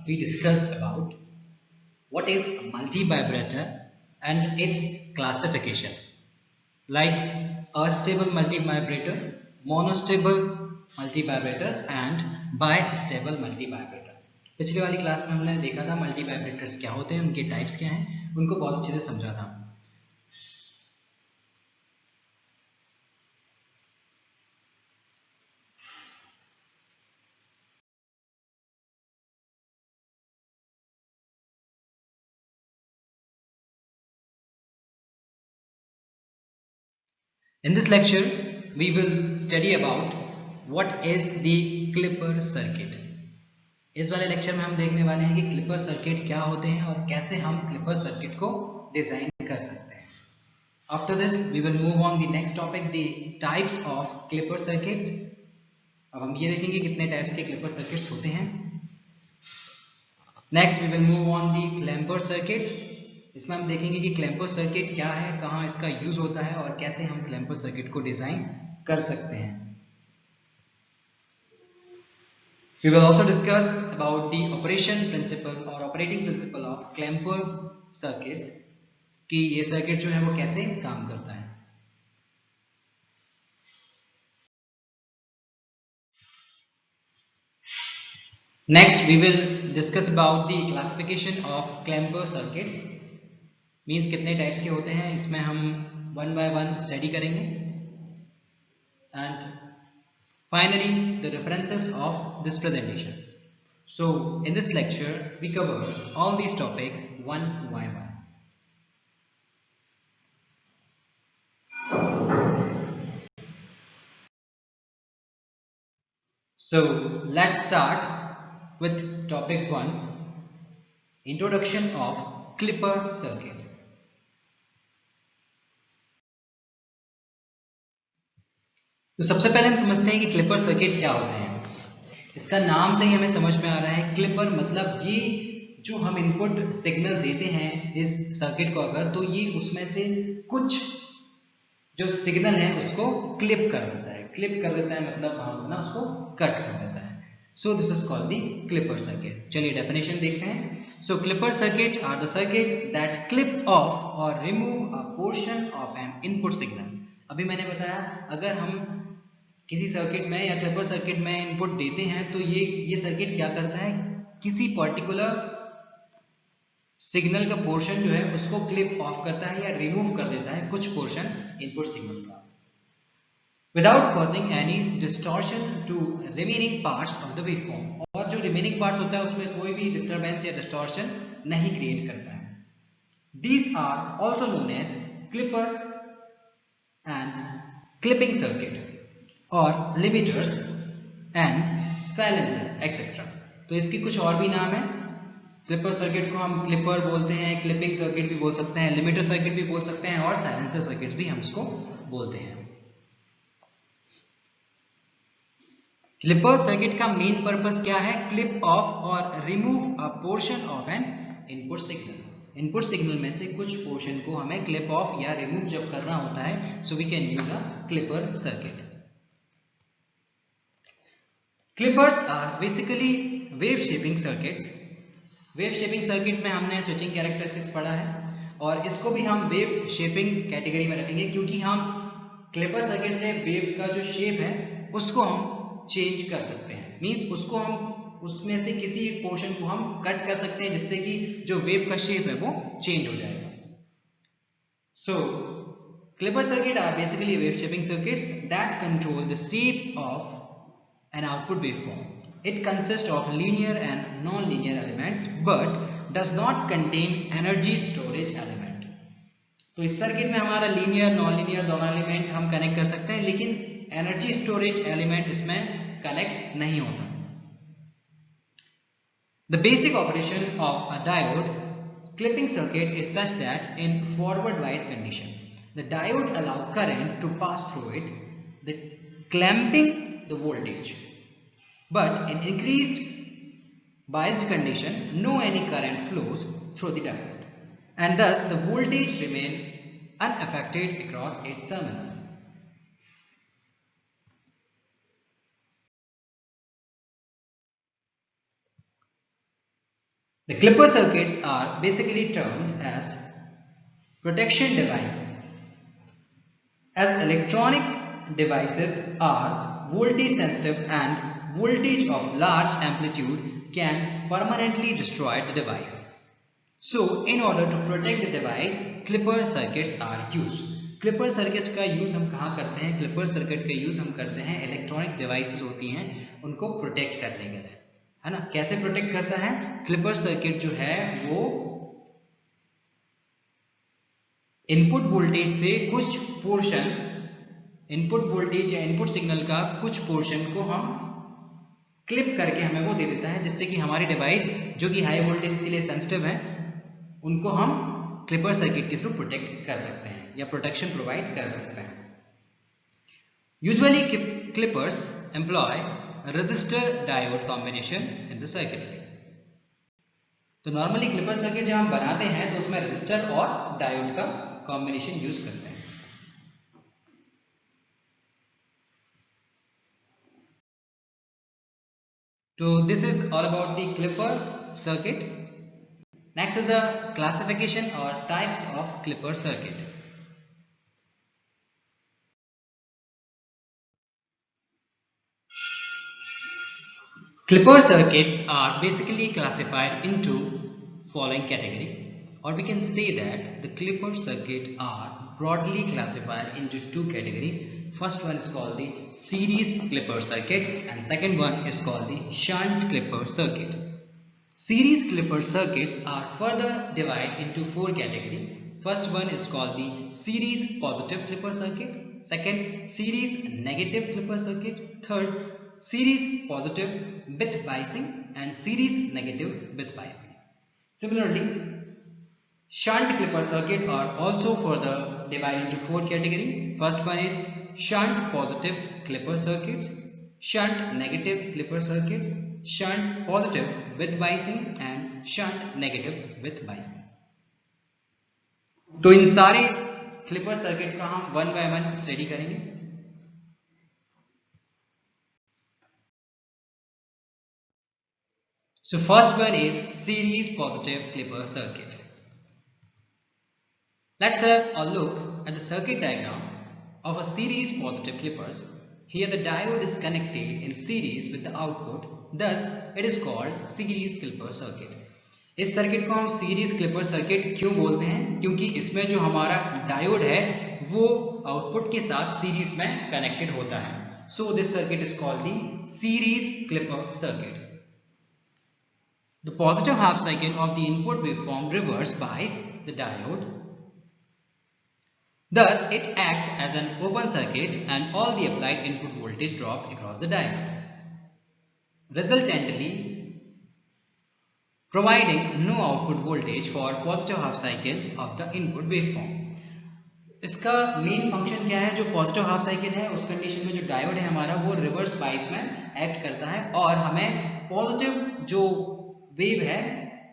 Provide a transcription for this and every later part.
we discussed about what is multivibrator and its classification, like astable multivibrator, monostable multivibrator and bistable multivibrator. पिछली वाली class में हमने देखा था मल्टीवाइब्रेटर्स क्या होते हैं, उनके टाइप्स क्या हैं, उनको बहुत अच्छे से समझा था. In this lecture, we will study about what is the clipper circuit. इस वाले लेक्चर में हम देखने वाले हैं कि क्लिपर सर्किट क्या होते हैं और कैसे हम क्लिपर सर्किट को डिजाइन कर सकते हैं. After this, we will move on the next topic, the types of clipper circuits. अब हम ये देखेंगे कितने टाइप्स के क्लिपर सर्किट्स होते हैं. Next, we will move on the clamper circuit. इसमें हम देखेंगे कि क्लैंपर सर्किट क्या है, कहाँ इसका यूज होता है और कैसे हम क्लैंपर सर्किट को डिजाइन कर सकते हैं. We will also discuss about the operation principle or operating principle of clamper circuits, कि ये सर्किट जो है वो कैसे काम करता है. Next, we will discuss about the classification of clamper circuits. Means कितने टाइप्स के होते हैं, इसमें हम वन बाय वन स्टडी करेंगे. And finally the references of this presentation. So in this lecture we cover all this topic one by one. So let's start with topic 1, introduction of clipper circuit. तो सबसे पहले हम समझते हैं कि clipper circuit क्या होते हैं. इसका नाम से ही हमें समझ में आ रहा है, क्लिपर मतलब ये जो हम इनपुट सिग्नल देते हैं इस सर्किट को अगर, तो ये उसमें से कुछ जो सिग्नल है उसको क्लिप कर देता है. क्लिप कर देता है मतलब हाँ ना, उसको कट कर देता है. So this is called the clipper circuit. चलिए डेफिनेशन देखते हैं. So clipper circuit are the circuit that clip off or remove a portion of an input signal. अभी मैंने बताया अगर हम किसी सर्किट में या क्लिपर सर्किट में इनपुट देते हैं तो ये सर्किट क्या करता है, किसी पर्टिकुलर सिग्नल का पोर्शन जो है उसको क्लिप ऑफ करता है या रिमूव कर देता है कुछ पोर्शन इनपुट सिग्नल का, without causing any distortion to remaining parts of the waveform. और जो रिमेनिंग पार्ट्स होता है उसमें कोई भी डिस्टर्बेंस या डिस्टॉर्शन नहीं क्रिएट करता है. These are also known as clipper and clipping circuit और लिमिटर्स एंड साइलेंसर एक्सेट्रा. तो इसके कुछ और भी नाम है. क्लिपर सर्किट को हम क्लिपर बोलते हैं, क्लिपिंग सर्किट भी बोल सकते हैं, लिमिटर सर्किट भी बोल सकते हैं और साइलेंसर सर्किट भी हम इसको बोलते हैं. क्लिपर सर्किट का मेन पर्पस क्या है, clip off or remove a portion of an input signal. Input signal में से कुछ पोर्शन को हमें क्लिप ऑफ या रिमूव जब करना होता है, so we can use a clipper circuit. Clippers are basically wave shaping circuits. Wave shaping circuit में हमने स्विचिंग कैरेक्टरिस्टिक्स पढ़ा है और इसको भी हम वेव शेपिंग कैटेगरी में रखेंगे, क्योंकि हम क्लिपर सर्किट से वेव का जो शेप है उसको हम चेंज कर सकते हैं. मींस उसको हम उसमें से किसी एक पोर्शन को हम कट कर सकते हैं जिससे कि जो वेव का शेप है वो चेंज हो जाएगा. So clipper circuit are basically wave shaping circuits that control the shape of an output waveform. It consists of linear and non-linear elements but does not contain energy storage element. तो इस circuit में हमारा linear non linear दोनों element हम connect कर सकते हैं, लेकिन एनर्जी स्टोरेज एलिमेंट इसमें कनेक्ट नहीं होता. The basic operation of a diode clipping circuit is such that in forward bias condition the diode allow current to pass through it, the clamping the voltage. But in increased biased condition, no any current flows through the diode, and thus the voltage remain unaffected across its terminals. The clipper circuits are basically termed as protection devices, as electronic devices are voltage sensitive and voltage of large amplitude can permanently destroy the device. So, in order to protect the device, clipper circuits are used. Clipper circuit का use हम कहाँ करते हैं? Clipper circuit का use हम करते हैं electronic devices होती हैं उनको प्रोटेक्ट करने के लिए, है ना। कैसे प्रोटेक्ट करता है? क्लिपर सर्किट जो है वो इनपुट वोल्टेज से कुछ पोर्शन, इनपुट वोल्टेज या इनपुट सिग्नल का कुछ पोर्शन को हम क्लिप करके हमें वो दे देता है, जिससे कि हमारी डिवाइस जो कि हाई वोल्टेज के लिए सेंसिटिव है उनको हम क्लिपर सर्किट के थ्रू प्रोटेक्ट कर सकते हैं या प्रोटेक्शन प्रोवाइड कर सकते हैं। Usually clippers employ resistor diode combination in the circuitry. तो नॉर्मली क्लिपर सर्किट जब हम बनाते हैं तो उसमें रेजिस्टर और डायोड का कॉम्बिनेशन यूज करते हैं। So this is all about the clipper circuit. Next is the classification or types of clipper circuit. Clipper circuits are basically classified into following category, or we can say that the clipper circuit are broadly classified into two categories. First one is called the series clipper circuit and second one is called the shunt clipper circuit. Series clipper circuits are further divided into four categories. First one is called the series positive clipper circuit, second series negative clipper circuit, third series positive with biasing and series negative with biasing. Similarly, shunt clipper circuit are also further divided into four categories. First one is shunt positive clipper circuits, shunt negative clipper circuits, shunt positive with biasing and shunt negative with biasing. तो इन सारे clipper circuit का हम one by one study करेंगे। So first one is series positive clipper circuit. Let's have a look at the circuit diagram of a series positive clippers. Here the diode is connected in series with the output, thus it is called series clipper circuit. इस circuit को हम series clipper circuit क्यों बोलते हैं? क्योंकि इसमें जो हमारा डायोड है वो आउटपुट के साथ सीरीज में कनेक्टेड होता है। So this circuit is called the series clipper circuit. The positive half cycle of the input waveform reverse bias the diode. Thus, it acts as an open circuit and all the applied input voltage drop across the diode, resultantly providing no output voltage for positive half cycle of the input waveform. इसका main function क्या है? जो positive half cycle है उस condition में जो diode है हमारा वो रिवर्स बाइस में एक्ट करता है और हमें पॉजिटिव जो वेव है,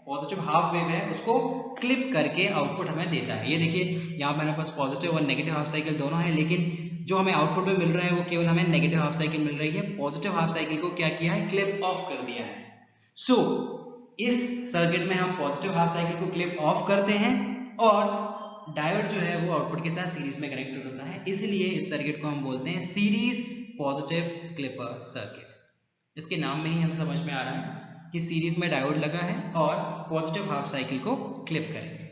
पॉजिटिव हाफ वेव है, उसको क्लिप करके आउटपुट हमें देता है। ये देखिए यहाँ पे हमारे पास पॉजिटिव और नेगेटिव हाफ साइकिल दोनों है, लेकिन जो हमें आउटपुट में मिल रहा है वो केवल हमें नेगेटिव हाफ साइकिल मिल रही है। पॉजिटिव हाफ साइकिल को क्या किया है? क्लिप ऑफ कर दिया है। सो इस सर्किट में हम पॉजिटिव हाफ साइकिल को क्लिप ऑफ करते हैं और डायोड जो है वो आउटपुट के साथ सीरीज में कनेक्टेड होता है, इसलिए इस सर्किट को हम बोलते हैं सीरीज पॉजिटिव क्लिपर सर्किट। इसके नाम में ही हमें समझ में आ रहा है कि सीरीज में डायोड लगा है और पॉजिटिव हाफ साइकिल को क्लिप करेंगे।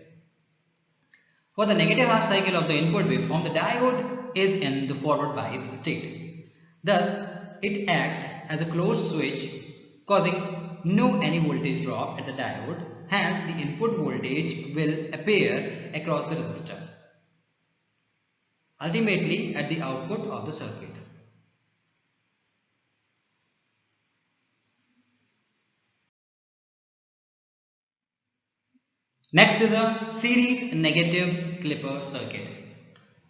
For the negative half cycle of the input waveform, the diode is in the forward bias state. Thus, it acts as a closed switch, causing no any voltage drop at the diode. Hence, the input voltage will appear across the resistor, ultimately at the output of the circuit. Next is a series negative clipper circuit.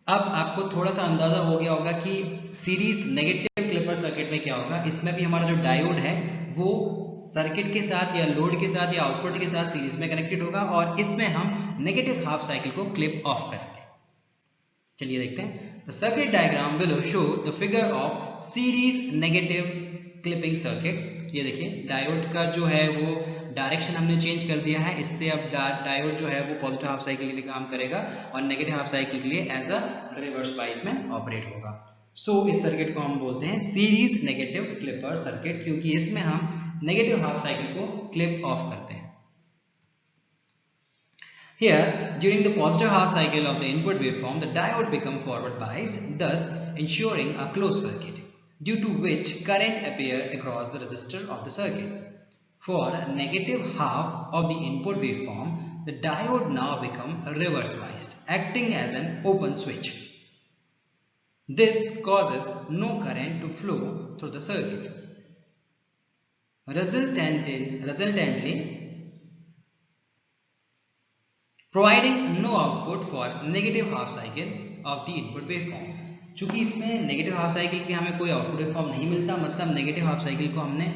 अब आपको थोड़ा सा अंदाजा हो गया होगा कि series negative clipper circuit में क्या होगा। इसमें भी हमारा जो डायोड है वो सर्किट के साथ या लोड के साथ या आउटपुट के साथ सीरीज में कनेक्टेड होगा और इसमें हम नेगेटिव हाफ साइकिल को क्लिप ऑफ करेंगे। चलिए देखते हैं। The circuit diagram below show the figure of series negative clipping circuit. ये देखिए डायोड का जो है वो डायरेक्शन हमने चेंज कर दिया है, इससे अब डायोड जो है वो पॉजिटिव हाफ साइकिल के लिए काम करेगा और नेगेटिव हाफ साइकिल के लिए एज अ रिवर्स बाइस में ऑपरेट होगा। सो इस सर्किट को हम बोलते हैं सीरीज नेगेटिव क्लिपर सर्किट, क्योंकि इसमें हम नेगेटिव हाफ साइकिल को क्लिप ऑफ करते हैं। Here, during the positive half cycle of the input waveform, the diode becomes forward biased, thus ensuring a closed circuit, due to which current appear across the resistor of the circuit. For negative half of the input waveform, the diode now becomes reverse biased, acting as an open switch. This causes no current to flow through the circuit. Resultantly, providing no output for negative half cycle of the input waveform. चूंकि इसमें negative half cycle के हमें कोई output waveform नहीं मिलता, मतलब negative half cycle को हमने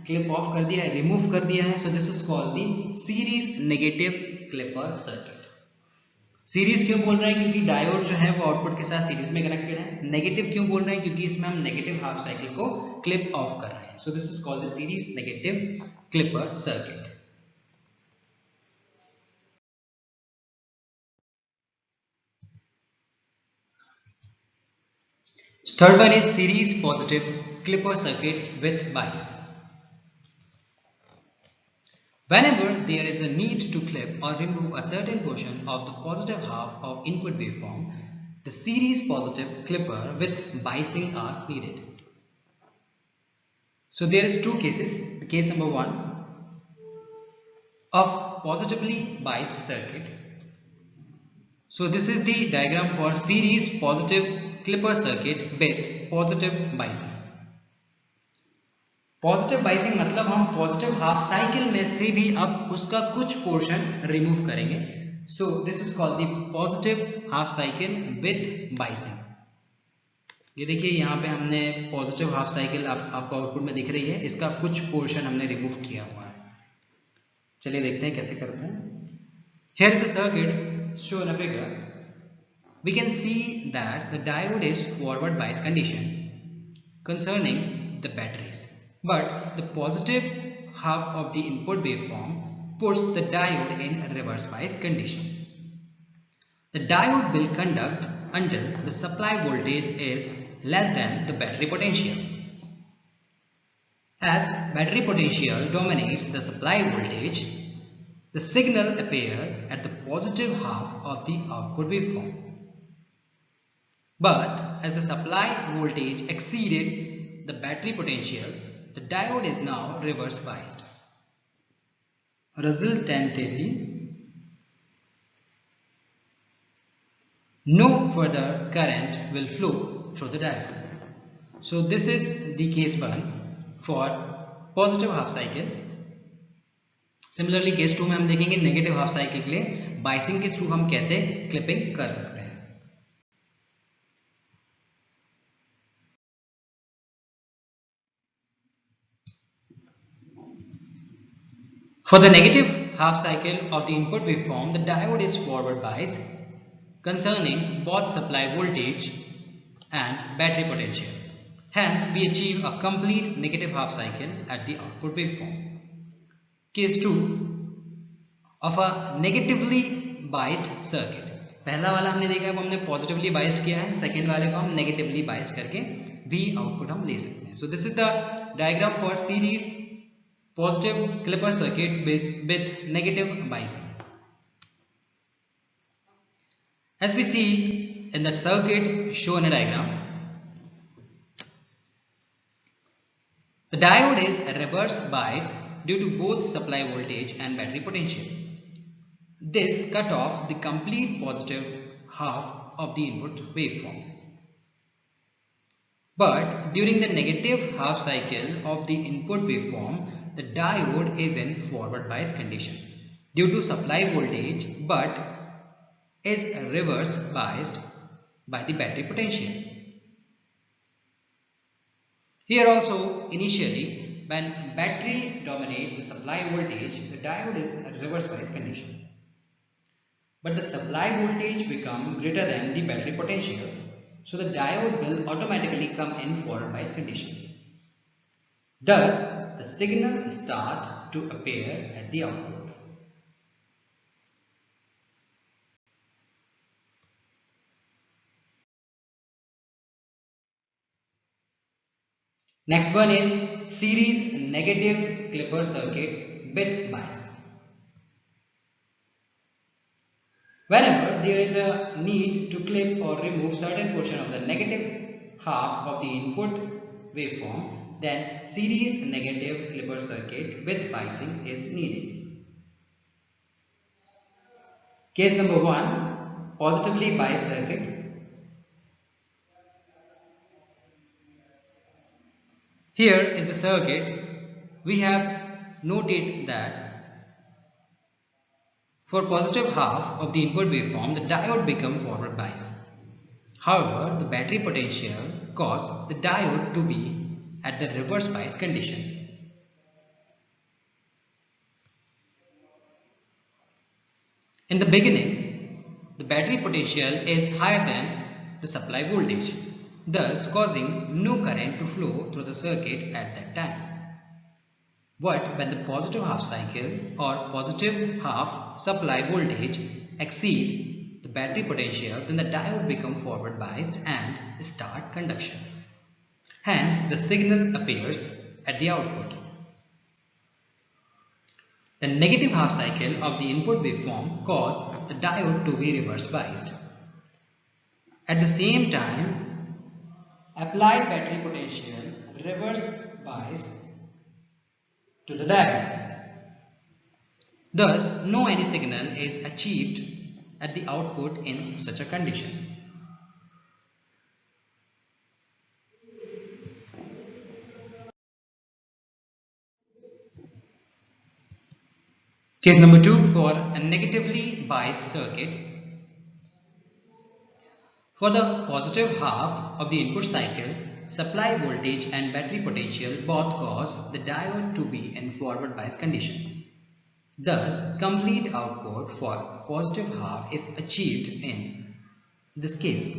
क्लिप ऑफ कर दिया है, रिमूव कर दिया है। So this is called the series negative clipper circuit. Series क्यों बोल रहे हैं? क्योंकि डायोड जो है वो आउटपुट के साथ सीरीज में कनेक्टेड है। नेगेटिव क्यों बोल रहे हैं? क्योंकि इसमें हम नेगेटिव हाफ साइकिल को क्लिप ऑफ कर रहे हैं। सो this is called the series negative clipper circuit. Third one is series positive clipper circuit with bias. Whenever there is a need to clip or remove a certain portion of the positive half of input waveform, the series positive clipper with biasing are needed. So there is two cases. The case number one of positively biased circuit. So this is the diagram for series positive clipper circuit with positive biasing. Positive biasing मतलब हम positive half cycle में से भी अब उसका कुछ portion remove करेंगे। So this is called the positive half cycle with biasing. ये देखिए यहाँ पे हमने पॉजिटिव हाफ साइकिल आपको आउटपुट में दिख रही है, इसका कुछ पोर्शन हमने रिमूव किया हुआ है। चलिए देखते हैं कैसे करते हैं। Here the circuit show in a figure, we can see that the diode is forward bias condition concerning the batteries, but the positive half of the input waveform puts the diode in reverse bias condition. The diode will conduct until the supply voltage is less than the battery potential. As battery potential dominates the supply voltage, the signal appears at the positive half of the output waveform. But as the supply voltage exceeded the battery potential, the diode is now reverse biased. Resultantly, no further current will flow through the diode. So this is the case 1 for positive half cycle. Similarly, case 2 में हम देखेंगे negative half cycle के लिए biasing के through हम कैसे clipping कर सकते हैं। For the negative half cycle of the input waveform, the diode is forward biased concerning both supply voltage and battery potential. Hence, we achieve a complete negative half cycle at the output waveform. Case 2 of a negatively biased circuit. पहला वाला हमने देखा है वो हमने positively biased किया है, second वाले को हम नेगेटिवली बाइस्ड करके भी आउटपुट हम ले सकते हैं। सो this is the diagram for series positive clipper circuit with negative biasing. As we see in the circuit shown in a diagram, the diode is reverse biased due to both supply voltage and battery potential. This cut off the complete positive half of the input waveform. But during the negative half cycle of the input waveform, the diode is in forward bias condition due to supply voltage but is reverse biased by the battery potential. Here also, initially when battery dominates the supply voltage, the diode is in reverse bias condition. But the supply voltage becomes greater than the battery potential, so the diode will automatically come in forward bias condition. Thus, the signal start to appear at the output. Next one is series negative clipper circuit with bias. Whenever there is a need to clip or remove certain portion of the negative half of the input waveform, then series negative clipper circuit with biasing is needed. Case number 1, positively biased circuit. Here is the circuit. We have noted that for positive half of the input waveform, the diode becomes forward biased. However, the battery potential caused the diode to be at the reverse bias condition. In the beginning, the battery potential is higher than the supply voltage, thus causing no current to flow through the circuit at that time. But when the positive half cycle or positive half supply voltage exceeds the battery potential, then the diode becomes forward biased and start conduction. Hence, the signal appears at the output. The negative half cycle of the input waveform caused the diode to be reverse biased. At the same time, applied battery potential reverse biased to the diode. Thus, no any signal is achieved at the output in such a condition. Case number 2 for a negatively biased circuit. For the positive half of the input cycle, supply voltage and battery potential both cause the diode to be in forward bias condition. Thus, complete output for positive half is achieved in this case.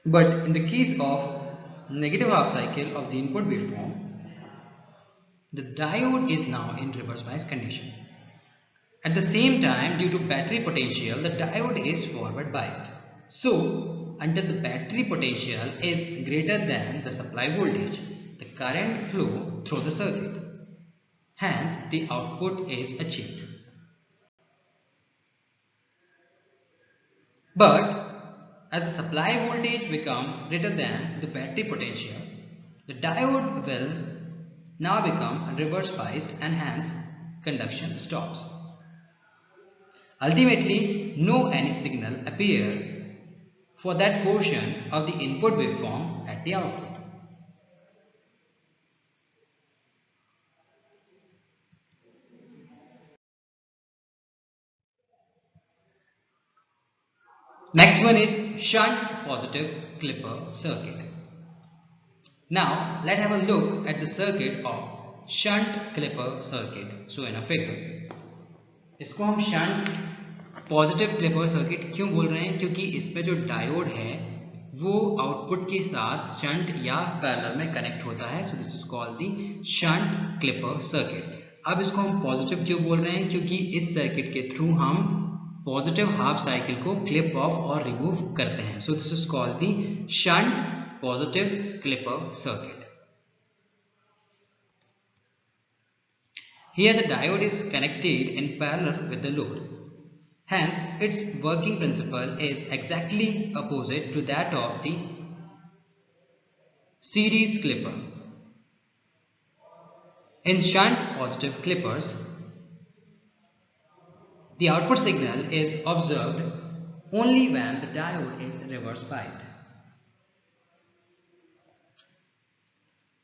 But in the case of negative half cycle of the input waveform, the diode is now in reverse bias condition. At the same time, due to battery potential, the diode is forward biased. So, until the battery potential is greater than the supply voltage, the current flow through the circuit. Hence, the output is achieved. But, as the supply voltage becomes greater than the battery potential, the diode will now become reverse biased and hence conduction stops. Ultimately, no any signal appear for that portion of the input waveform at the output. Next one is shunt positive clipper circuit. Now, let's have a look at the circuit of shunt clipper circuit. So, in a figure, इसको हम shunt positive clipper circuit क्यों बोल रहे हैं? क्योंकि इसमें जो diode है वो आउटपुट के साथ शंट या पैरेलल में कनेक्ट होता है. So this is called the shunt clipper circuit. अब इसको हम पॉजिटिव क्यों बोल रहे हैं? क्योंकि इस सर्किट के थ्रू हम पॉजिटिव हाफ साइकिल को क्लिप ऑफ और रिमूव करते हैं. सो this is called the shunt positive clipper circuit. Here the diode is connected in parallel with the load. Hence, its working principle is exactly opposite to that of the series clipper. In shunt positive clippers, the output signal is observed only when the diode is reverse biased.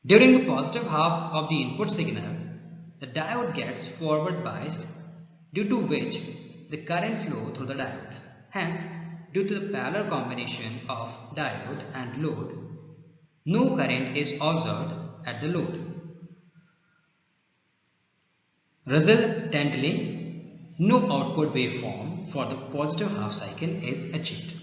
During the positive half of the input signal, the diode gets forward biased, due to which the current flow through the diode. Hence, due to the parallel combination of diode and load, no current is observed at the load. Resultantly, no output waveform for the positive half cycle is achieved.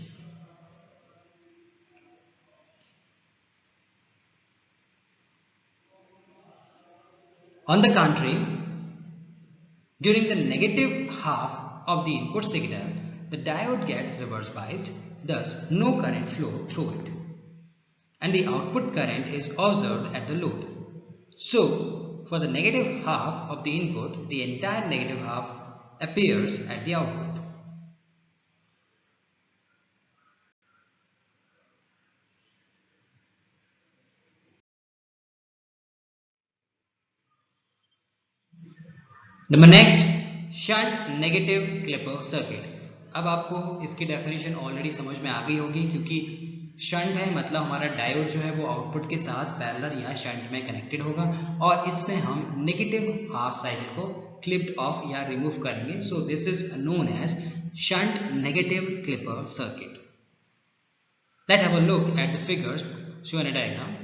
On the contrary, during the negative half of the input signal, the diode gets reverse biased, thus no current flow through it, and the output current is observed at the load. So, for the negative half of the input, the entire negative half appears at the output. Number next, shunt negative clipper circuit. अब आपको इसकी definition already समझ में आ गई होगी, क्योंकि shunt है मतलब हमारा डायोड जो है वो आउटपुट के साथ पैरेलल या शंट में कनेक्टेड होगा, और इसमें हम नेगेटिव हाफ साइकिल को क्लिप्ड ऑफ या रिमूव करेंगे। So this is known as shunt negative clipper circuit. Let's have a look at the figures shown in a diagram.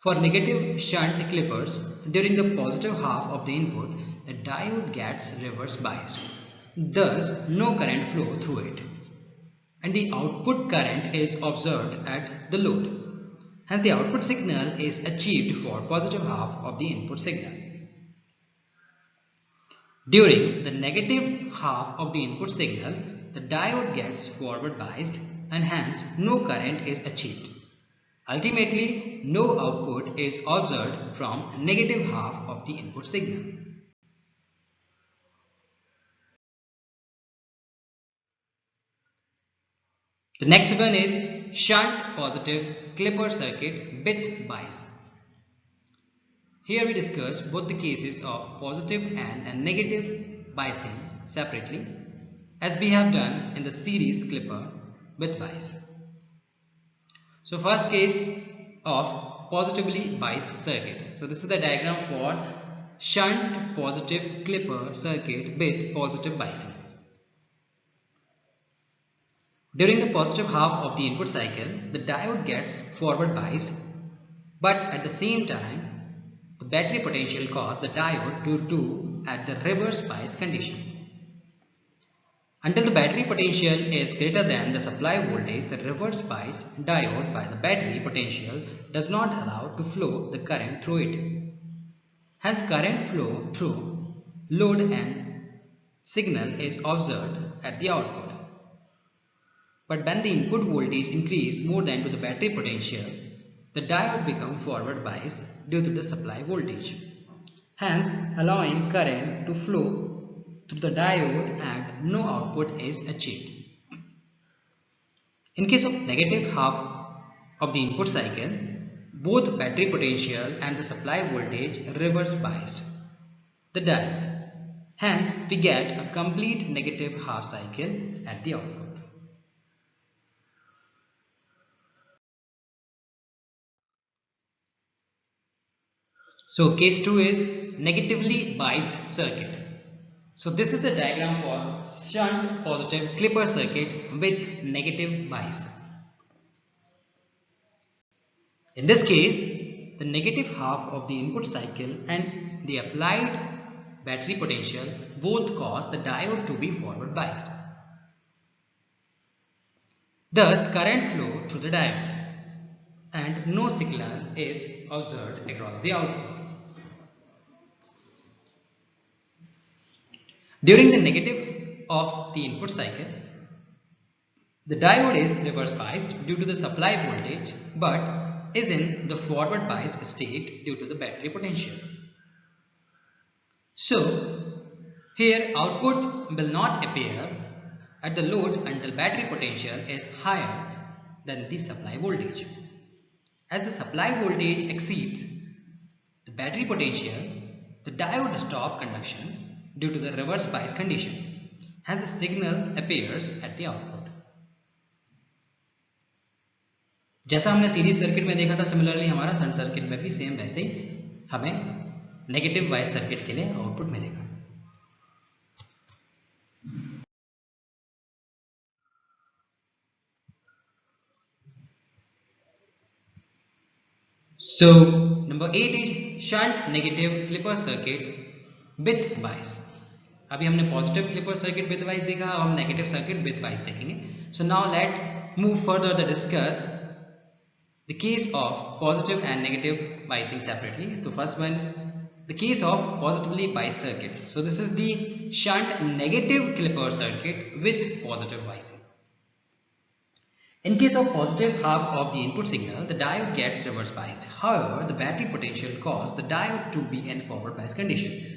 For negative shunt clippers, during the positive half of the input, the diode gets reverse biased. Thus, no current flow through it, and the output current is observed at the load. Hence, the output signal is achieved for positive half of the input signal. During the negative half of the input signal, the diode gets forward biased, and hence no current is achieved. Ultimately, no output is observed from negative half of the input signal. The next one is shunt positive clipper circuit with bias. Here we discuss both the cases of positive and negative biasing separately, as we have done in the series clipper with bias. So first case of positively biased circuit. So this is the diagram for shunt positive clipper circuit with positive biasing. During the positive half of the input cycle, the diode gets forward biased, but at the same time, the battery potential causes the diode to do at the reverse bias condition. Until the battery potential is greater than the supply voltage, the reverse bias diode by the battery potential does not allow to flow the current through it. Hence, current flow through load and signal is observed at the output. But when the input voltage increased more than to the battery potential, the diode becomes forward biased due to the supply voltage, hence allowing current to flow through the diode and no output is achieved. In case of negative half of the input cycle, both battery potential and the supply voltage reverse biased the diode. Hence, we get a complete negative half cycle at the output. So, case 2 is negatively biased circuit. So this is the diagram for shunt positive clipper circuit with negative bias. In this case, the negative half of the input cycle and the applied battery potential both cause the diode to be forward biased. Thus, current flow through the diode and no signal is observed across the output. During the negative of the input cycle, the diode is reverse biased due to the supply voltage, but is in the forward bias state due to the battery potential. So, here output will not appear at the load until battery potential is higher than the supply voltage. As the supply voltage exceeds the battery potential, the diode stops conduction due to the reverse bias condition. Hence, the signal appears at the output. जैसा हमने series circuit में देखा था, similarly हमारा shunt circuit में भी same वैसे ही हमें नेगेटिव बायस सर्किट के लिए आउटपुट मिलेगा. So number 8 is shunt negative clipper circuit with bias. अभी हमने पॉजिटिव क्लिपर सर्किट विद बायस देखा, अब हम नेगेटिव सर्किट विद बायस देखेंगे. So now let move further the discuss the case of positive and negative biasing separately. So first one, the case of positively biased circuit. So this is the shunt negative clipper circuit with positive biasing. In case of positive half of the input signal, the diode gets reverse biased. However, the battery potential causes the diode to be in forward bias condition.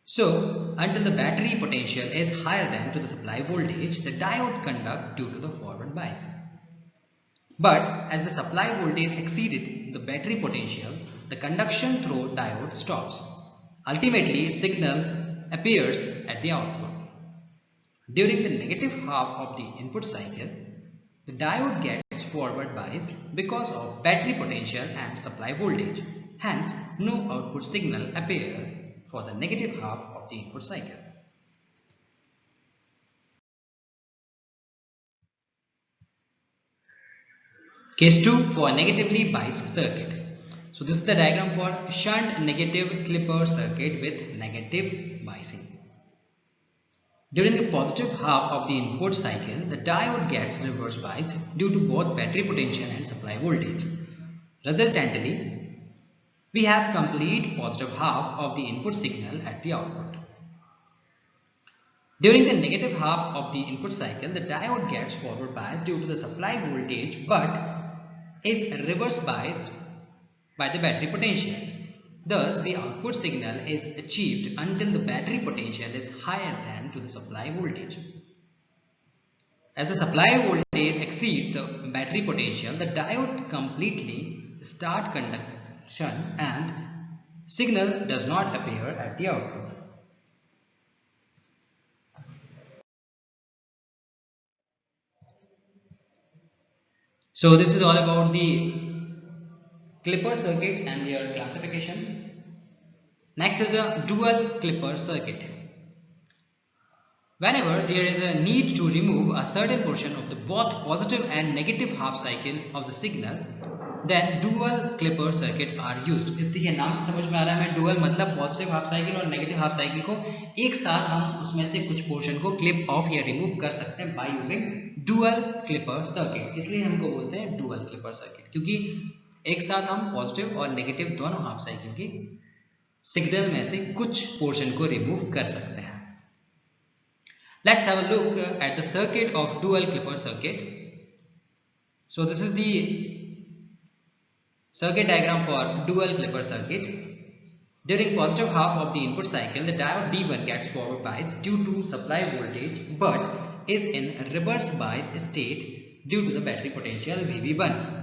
So, until the battery potential is higher than to the supply voltage, the diode conduct due to the forward bias. But as the supply voltage exceeded the battery potential, the conduction through diode stops. Ultimately, signal appears at the output. During the negative half of the input cycle, the diode gets forward bias because of battery potential and supply voltage. Hence, no output signal appear for the negative half of the input cycle. Case 2 for negatively biased circuit. So this is the diagram for shunt negative clipper circuit with negative biasing. During the positive half of the input cycle, the diode gets reverse biased due to both battery potential and supply voltage. Resultantly, we have complete positive half of the input signal at the output. During the negative half of the input cycle, the diode gets forward biased due to the supply voltage but is reverse biased by the battery potential. Thus, the output signal is achieved until the battery potential is higher than to the supply voltage. As the supply voltage exceeds the battery potential, the diode completely start conduction and signal does not appear at the output. So this is all about the clipper circuit and their classifications. Next is a dual clipper circuit. Whenever there is a need to remove a certain portion of the both positive and negative half cycle of the signal, then dual clipper circuit are used. देखिए नाम से समझ में आ रहा है, मैं dual मतलब positive half cycle और नेगेटिव हाफ साइकिल को एक साथ हम उसमें से कुछ पोर्शन को क्लिप ऑफ या रिमूव कर सकते हैं by using dual clipper circuit. इसलिए हमको बोलते हैं डुअल क्लिपर सर्किट, क्योंकि एक साथ हम पॉजिटिव और नेगेटिव दोनों हाफ साइकिल की सिग्नल में से कुछ पोर्शन को रिमूव कर सकते हैं. Let's have a look at the circuit of dual clipper circuit. So this is the circuit diagram for dual clipper circuit. During positive half of the input cycle, the diode D1 gets forward bias due to supply voltage but is in reverse bias state due to the battery potential VB1.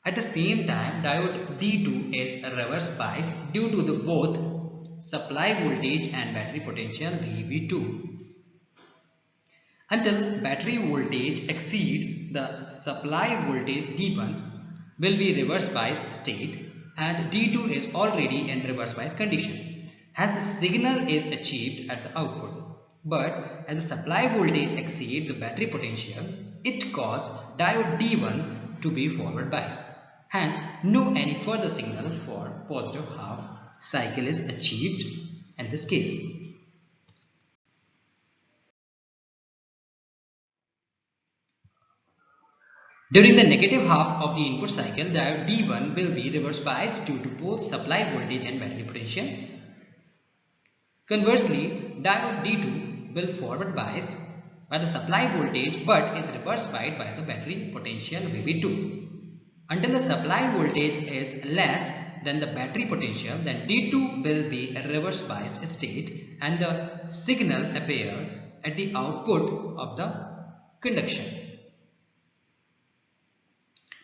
At the same time, diode D2 is reverse bias due to the both supply voltage and battery potential VB2. Until battery voltage exceeds the supply voltage D1 will be reverse bias state and D2 is already in reverse bias condition as the signal is achieved at the output. But as the supply voltage exceeds the battery potential, it causes diode D1 to be forward bias. Hence, no any further signal for positive half cycle is achieved in this case. During the negative half of the input cycle, diode D1 will be reverse biased due to both supply voltage and battery potential. Conversely, diode D2 will forward biased by the supply voltage but is reverse biased by the battery potential VB2. Until the supply voltage is less than the battery potential, then D2 will be a reverse bias state and the signal appear at the output of the conduction.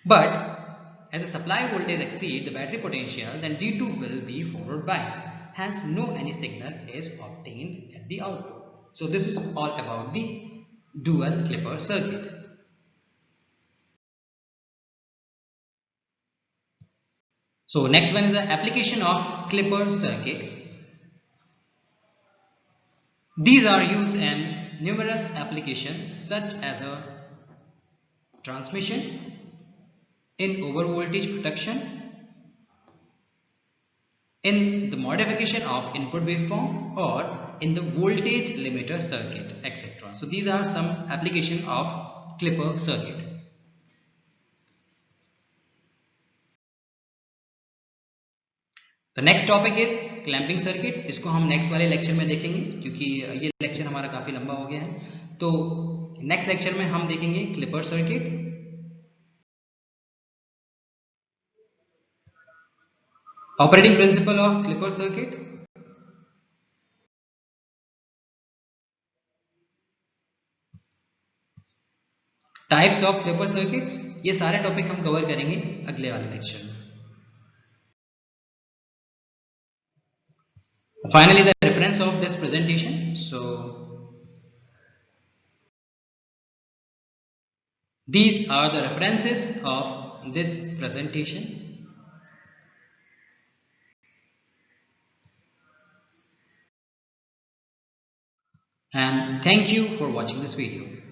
But as the supply voltage exceeds the battery potential, then D2 will be forward biased. Hence, no any signal is obtained at the output. So this is all about the dual clipper circuit. So next one is the application of clipper circuit. These are used in numerous applications such as a transmission, in overvoltage protection, in the modification of input waveform, or in the voltage limiter circuit, etc. So these are some application of clipper circuit. The next topic is clamping circuit. इसको हम next वाले lecture में देखेंगे क्योंकि ये lecture हमारा काफी लंबा हो गया है। तो नेक्स्ट लेक्चर में हम देखेंगे clipper circuit, operating principle of clipper circuit, types of clipper circuits. ये सारे टॉपिक हम कवर करेंगे अगले वाले लेक्चर में। Finally, the reference of this presentation. So these are the references of this presentation. And thank you for watching this video.